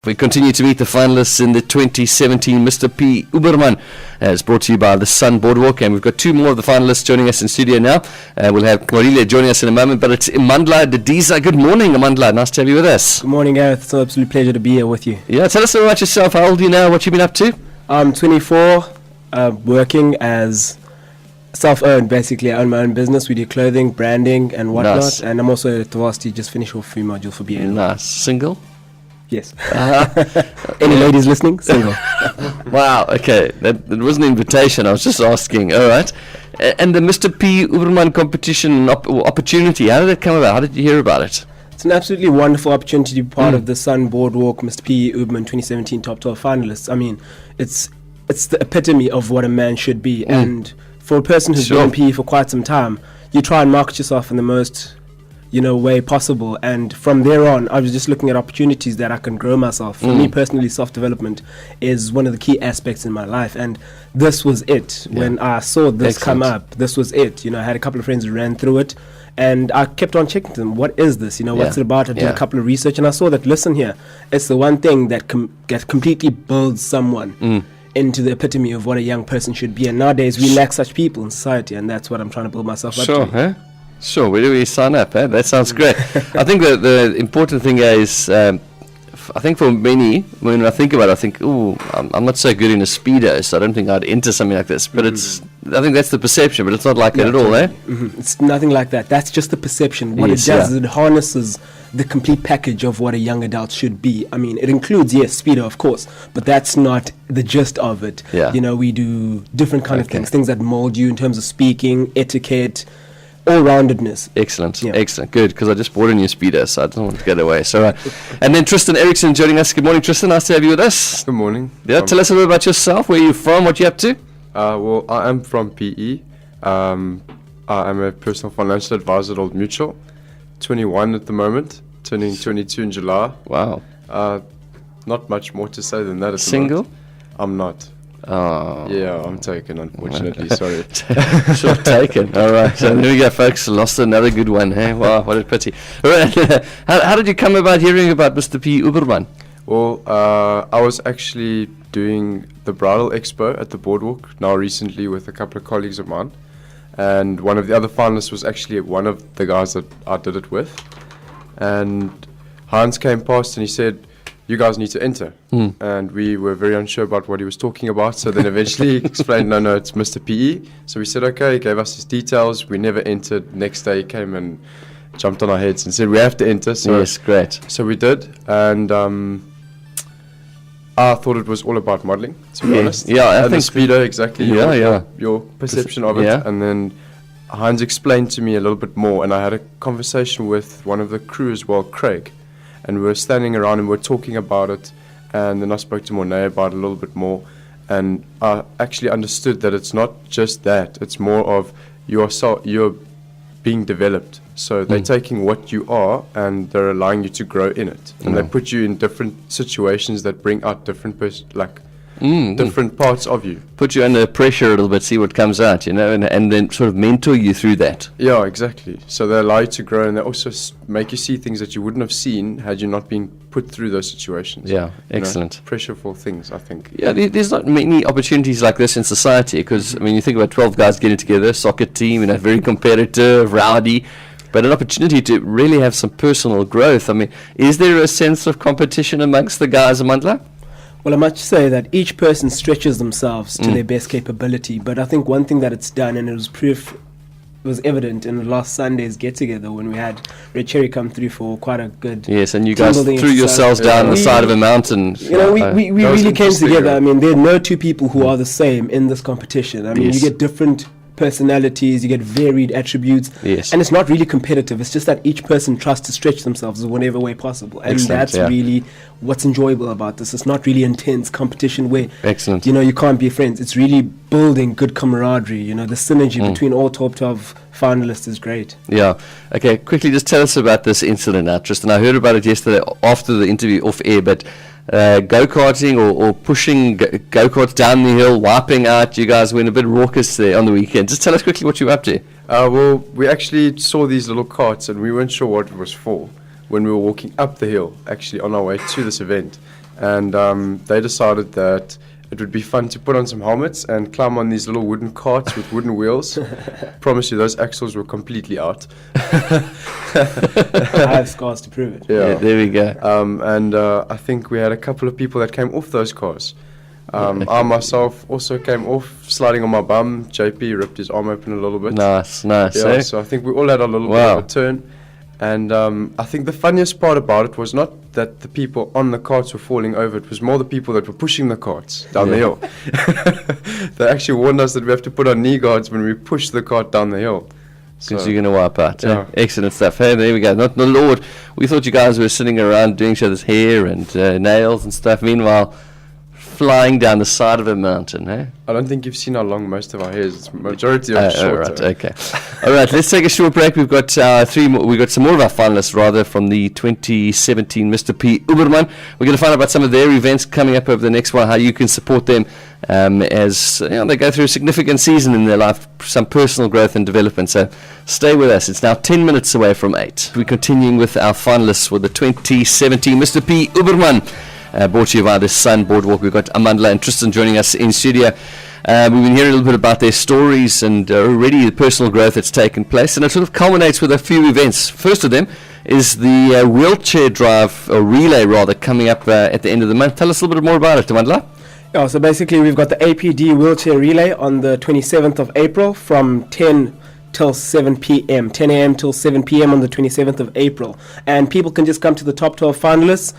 We continue to meet the finalists in the 2017 Mr. P UberMann. It's brought to you by the Sun Boardwalk, and we've got two more of the finalists joining us in studio now. We'll have Xolile joining us in a moment, but it's Amandla Didiza. Good morning, Amandla. Nice to have you with us. Good morning, Gareth. It's an absolute pleasure to be here with you. Yeah, tell us about yourself. How old are you now? What you been up to? I'm 24, working as self-owned, basically. I own my own business. We do clothing, branding, and whatnot. Nice. And I'm also at the varsity, just finished off 3 modules for BA. Nice. Single? Yes. Any ladies listening? Single. Wow, okay. That wasn't an invitation. I was just asking. All right. And the Mr. P UberMann competition opportunity, how did it come about? How did you hear about it? It's an absolutely wonderful opportunity to be part of the Sun Boardwalk Mr. P UberMann 2017 Top 12 finalists. I mean, it's the epitome of what a man should be. And for a person who's been in PE for quite some time, you try and market yourself in the most way possible. And from there on, I was just looking at opportunities that I can grow myself. For me personally, self-development is one of the key aspects in my life, and this was it. When I saw this come up, this was it. I had a couple of friends who ran through it, and I kept on checking them. What is this? What's it about? I did a couple of research, and I saw that, listen here, it's the one thing that completely builds someone into the epitome of what a young person should be. And nowadays, we lack such people in society, and that's what I'm trying to build myself up to. Sure, where do we sign up? That sounds great. I think the important thing is, I think for many, when I think about it, I think, I'm not so good in a speedo, so I don't think I'd enter something like this. But I think that's the perception, but it's not like that at all, eh? It's nothing like that. That's just the perception. What it does is it harnesses the complete package of what a young adult should be. I mean, it includes, speedo, of course, but that's not the gist of it. We do different kind of things that mold you in terms of speaking, etiquette, all-roundedness. Excellent, good, because I just bought a new speedo, so I don't want to get away. So, and then Tristan Ericsson joining us. Good morning, Tristan. Nice to have you with us. Good morning. Yeah, tell us a bit about yourself. Where are you from? What you up to? Well, I am from PE. I am a personal financial advisor at Old Mutual. 21 at the moment, turning 22 in July. Wow. Not much more to say than that. At Single? The moment. I'm not. Oh. Yeah, I'm taken, unfortunately. Sorry. Sure, taken. All right. So there we go, folks. Lost another good one. Hey? Wow, what a pity. All right. How did you come about hearing about Mr. P UberMann? Well, I was actually doing the Bridal Expo at the Boardwalk now recently with a couple of colleagues of mine. And one of the other finalists was actually one of the guys that I did it with. And Hans came past and he said, "You guys need to enter." And we were very unsure about what he was talking about. So then eventually he explained, no, it's Mr. PE. So we said, okay, he gave us his details. We never entered. Next day he came and jumped on our heads and said, we have to enter. So yes, great. So we did. And I thought it was all about modeling, to be honest. Yeah, I think speedo, exactly. Your perception of it. Yeah. And then Hans explained to me a little bit more. And I had a conversation with one of the crew as well, Craig. And we were standing around and we were talking about it, and then I spoke to Monet about it a little bit more, and I actually understood that it's not just that, it's more of you're being developed. So they're taking what you are and they're allowing you to grow in it. And they put you in different situations that bring out different different parts of you. Put you under pressure a little bit, see what comes out, and then sort of mentor you through that. Yeah, exactly. So they allow you to grow, and they also make you see things that you wouldn't have seen had you not been put through those situations. Yeah, excellent. Pressureful things, I think. Yeah, there's not many opportunities like this in society, because, you think about 12 guys getting together, soccer team, very competitive, rowdy, but an opportunity to really have some personal growth. Is there a sense of competition amongst the guys, Amandla? Well, I must say that each person stretches themselves to their best capability. But I think one thing that it's done, and it was evident in the last Sunday's get-together when we had Red Cherry come through for quite a good... Yes, and you guys threw yourselves down the side of a mountain. We really came together. There are no two people who are the same in this competition. You get different personalities, you get varied attributes, and it's not really competitive. It's just that each person tries to stretch themselves in whatever way possible, and that's really what's enjoyable about this. It's not really intense competition where you can't be friends. It's really building good camaraderie. The synergy between all top 12 finalists is great. Yeah. Okay, quickly just tell us about this incident now, Tristan. I heard about it yesterday after the interview off air, but go-karting or pushing go-karts down the hill, wiping out. You guys went a bit raucous there on the weekend. Just tell us quickly what you were up to. Well, we actually saw these little carts and we weren't sure what it was for when we were walking up the hill, actually on our way to this event. and they decided that it would be fun to put on some helmets and climb on these little wooden carts with wooden wheels. Promise you, those axles were completely out. I have scars to prove it. Yeah, there we go. And I think we had a couple of people that came off those cars. I myself also came off sliding on my bum. JP ripped his arm open a little bit. Nice. Yeah, Eh? so I think we all had a little bit of a turn. And I think the funniest part about it was not that the people on the carts were falling over. It was more the people that were pushing the carts down the hill. They actually warned us that we have to put on knee guards when we push the cart down the hill. Because you're going to wipe out. Yeah. Excellent stuff. Hey, there we go. Not the Lord. We thought you guys were sitting around doing each other's hair and nails and stuff. Meanwhile, flying down the side of a mountain, eh? I don't think you've seen how long most of our hair is. It's majority of short. Right, okay. All right, let's take a short break. We've got we've got some more of our finalists, rather, from the 2017 Mr. P UberMann. We're going to find out about some of their events coming up over the next while, how you can support them as they go through a significant season in their life, some personal growth and development. So stay with us. It's now 10 minutes away from 8. We're continuing with our finalists for the 2017 Mr. P UberMann. Brought to you by the Sun Boardwalk. We've got Amandla and Tristan joining us in studio. We've been hearing a little bit about their stories and already the personal growth that's taken place, and it sort of culminates with a few events. First of them is the wheelchair drive, or relay rather, coming up at the end of the month. Tell us a little bit more about it, Amandla. Yeah, so basically we've got the APD wheelchair relay on the 27th of April from 10 till 7 p.m. 10 a.m. till 7 p.m. on the 27th of April. And people can just come to the top 12 finalists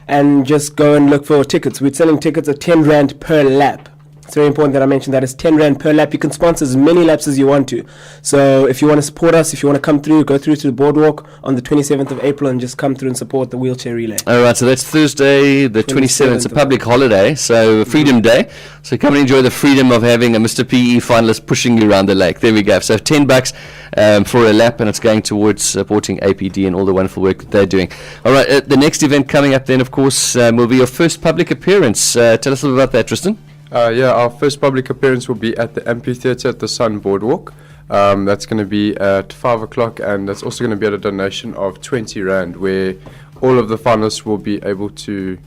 and just go and look for tickets. We're selling tickets at 10 Rand per lap. It's very important that I mention that. It's 10 Rand per lap. You can sponsor as many laps as you want to. So if you want to support us, if you want to come through, go through to the boardwalk on the 27th of April and just come through and support the wheelchair relay. All right, so that's Thursday, the 27th. It's a public holiday, so Freedom Day. So come and enjoy the freedom of having a Mr. PE finalist pushing you around the lake. There we go. So $10 for a lap, and it's going towards supporting APD and all the wonderful work that they're doing. All right, the next event coming up then, of course, will be your first public appearance. Tell us a little about that, Tristan. Our first public appearance will be at the amphitheatre at the Sun Boardwalk. That's going to be at 5 o'clock, and that's also going to be at a donation of 20 Rand, where all of the finalists will be able to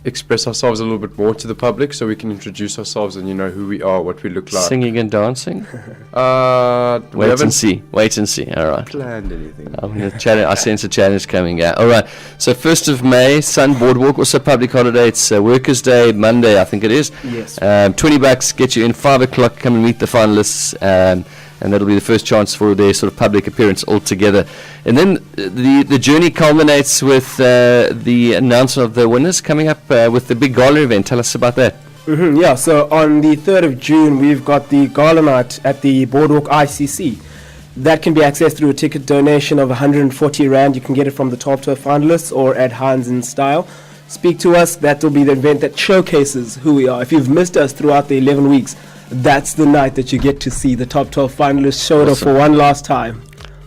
express ourselves a little bit more to the public, so we can introduce ourselves and who we are, what we look like. Singing and dancing? Wait and see. All right. Planned anything. I sense a challenge coming out. All right. So 1st of May, Sun Boardwalk, also public holiday. It's Workers' Day, Monday, I think it is. Yes. $20 get you in. 5 o'clock, come and meet the finalists. And that'll be the first chance for their sort of public appearance altogether. And then the journey culminates with the announcement of the winners coming up with the big gala event. Tell us about that. Yeah, so on the 3rd of June, we've got the gala night at the Boardwalk ICC. That can be accessed through a ticket donation of 140 Rand. You can get it from the top 12 finalists or at Hans in Style. Speak to us. That will be the event that showcases who we are. If you've missed us throughout the 11 weeks, that's the night that you get to see the top 12 finalists showed up for one last time.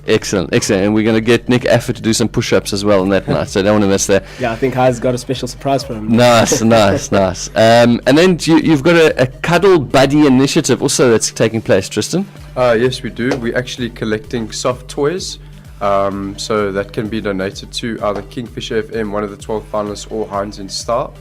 Excellent. And we're going to get Nick Afford to do some push-ups as well on that night, so I don't want to miss that. Yeah, I think Has got a special surprise for him. Nice. And then you've got a Cuddle Buddy initiative also that's taking place, Tristan. Yes, we do. We're actually collecting soft toys, so that can be donated to either Kingfisher FM, one of the 12 finalists, or Hans in Style.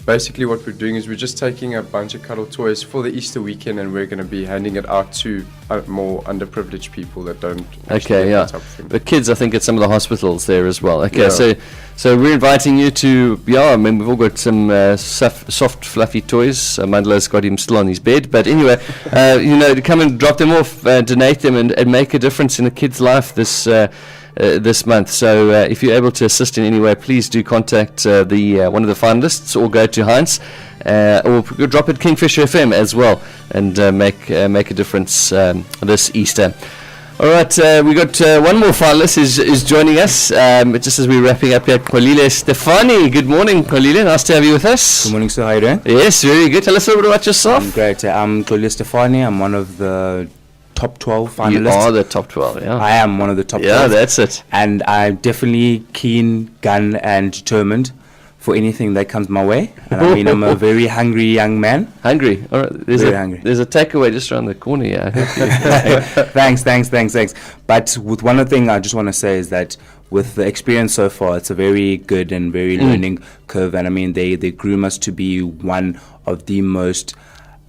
Basically what we're doing is we're just taking a bunch of cuddle toys for the Easter weekend, and we're going to be handing it out to more underprivileged people that don't Okay, yeah. that type of thing. The kids, I think, at some of the hospitals there as well. Okay, Yeah. so we're inviting you to, we've all got some soft, fluffy toys. Mandela's got him still on his bed. But anyway, to come and drop them off, donate them, and make a difference in a kid's life this month. So if you're able to assist in any way, please do contact one of the finalists, or go to Heinz, or drop it Kingfisher FM as well, and make a difference this Easter. All right, we got one more finalist is joining us just as we're wrapping up here. Stefane. Good morning, Xolile. Nice to have you with us. Good morning, sir. How are you doing? Yes, very good. Tell us a little bit about yourself. I'm great. I'm Stefane. I'm one of the top 12 finalists. You are the top 12, yeah. I am one of the top 12. Yeah, that's it. And I'm definitely keen, gun, and determined for anything that comes my way. And I mean, I'm a very hungry young man. Hungry? All right. Very hungry. There's a takeaway just around the corner here. Thanks. But with one thing I just want to say is that with the experience so far, it's a very good and very learning curve. And I mean, they groom us to be one of the most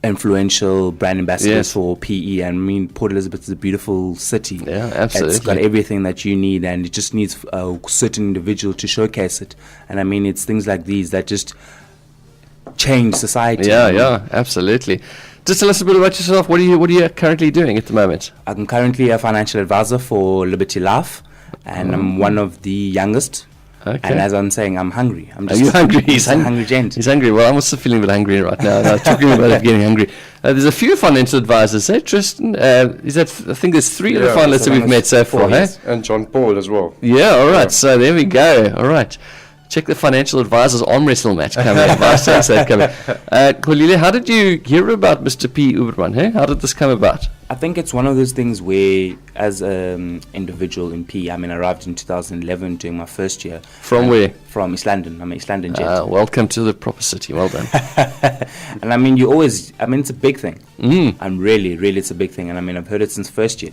influential brand ambassadors for PE. And I mean, Port Elizabeth is a beautiful city. Yeah, absolutely. It's got everything that you need, and it just needs a certain individual to showcase it. And I mean, it's things like these that just change society. Yeah, absolutely. Just tell us a bit about yourself. What are you currently doing at the moment? I'm currently a financial advisor for Liberty Life, and I'm one of the youngest. Okay. And as I'm saying, I'm hungry. Are you hungry? He's a hungry gent. He's hungry. Well, I'm also feeling a bit hungry right now. Talking about it getting hungry. There's a few financial advisors, Tristan? I think there's 3 of the finalists that we've met so far, And John Paul as well. Yeah, all right. So there we go. All right. Check the financial advisors arm wrestle match coming. Xolile, how did you hear about Mr. P. UberMann? Hey? How did this come about? I think it's one of those things where, as an individual in PE, I mean, I arrived in 2011 during my first year. From where? From East London. I'm an East London gent. Welcome to the proper city. Well done. And I mean, it's a big thing. Really, it's a big thing. And I mean, I've heard it since first year.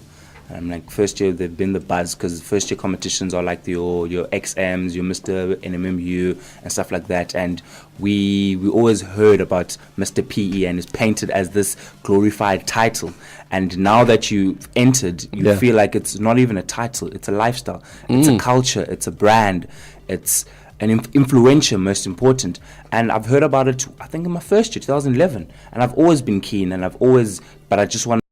And I'm like, first year they've been the buzz, because first year competitions are like your XMs, your Mr. NMMU and stuff like that. And we always heard about Mr. PE, and it's painted as this glorified title. And now that you've entered, you feel like it's not even a title, it's a lifestyle, it's a culture, it's a brand, it's an influencer, most important. And I've heard about it, I think, in my first year, 2011. And I've always been keen, but I just want